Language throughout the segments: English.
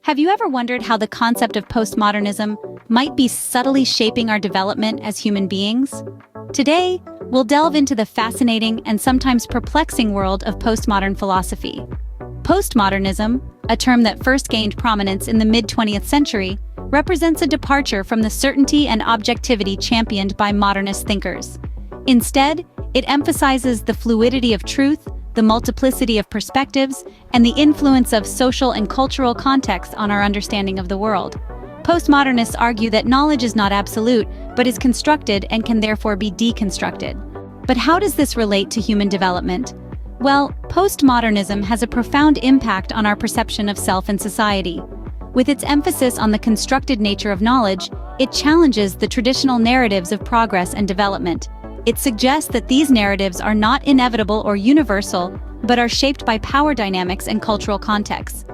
Have you ever wondered how the concept of postmodernism might be subtly shaping our development as human beings? Today, we'll delve into the fascinating and sometimes perplexing world of postmodern philosophy. Postmodernism, a term that first gained prominence in the mid-20th century, represents a departure from the certainty and objectivity championed by modernist thinkers. Instead, it emphasizes the fluidity of truth, the multiplicity of perspectives, and the influence of social and cultural contexts on our understanding of the world. Postmodernists argue that knowledge is not absolute, but is constructed and can therefore be deconstructed. But how does this relate to human development? Well, postmodernism has a profound impact on our perception of self and society. With its emphasis on the constructed nature of knowledge, it challenges the traditional narratives of progress and development. It suggests that these narratives are not inevitable or universal, but are shaped by power dynamics and cultural contexts.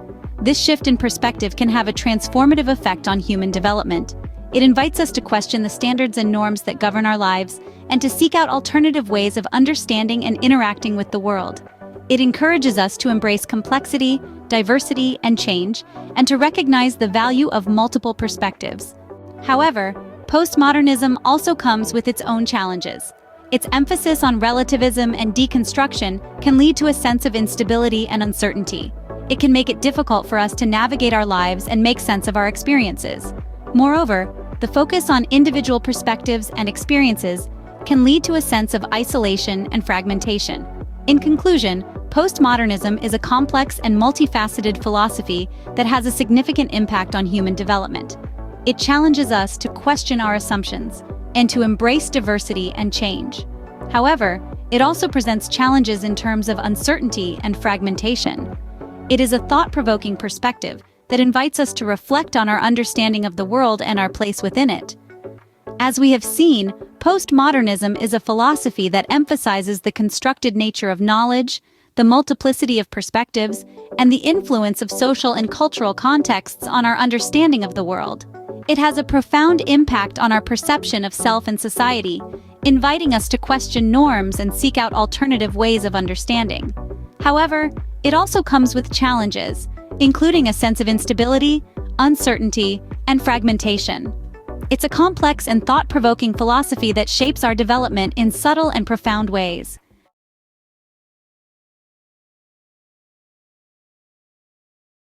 This shift in perspective can have a transformative effect on human development. It invites us to question the standards and norms that govern our lives, and to seek out alternative ways of understanding and interacting with the world. It encourages us to embrace complexity, diversity, and change, and to recognize the value of multiple perspectives. However, postmodernism also comes with its own challenges. Its emphasis on relativism and deconstruction can lead to a sense of instability and uncertainty. It can make it difficult for us to navigate our lives and make sense of our experiences. Moreover, the focus on individual perspectives and experiences can lead to a sense of isolation and fragmentation. In conclusion, postmodernism is a complex and multifaceted philosophy that has a significant impact on human development. It challenges us to question our assumptions and to embrace diversity and change. However, it also presents challenges in terms of uncertainty and fragmentation. It is a thought-provoking perspective that invites us to reflect on our understanding of the world and our place within it. As we have seen, postmodernism is a philosophy that emphasizes the constructed nature of knowledge, the multiplicity of perspectives, and the influence of social and cultural contexts on our understanding of the world. It has a profound impact on our perception of self and society, inviting us to question norms and seek out alternative ways of understanding. However, it also comes with challenges, including a sense of instability, uncertainty, and fragmentation. It's a complex and thought-provoking philosophy that shapes our development in subtle and profound ways.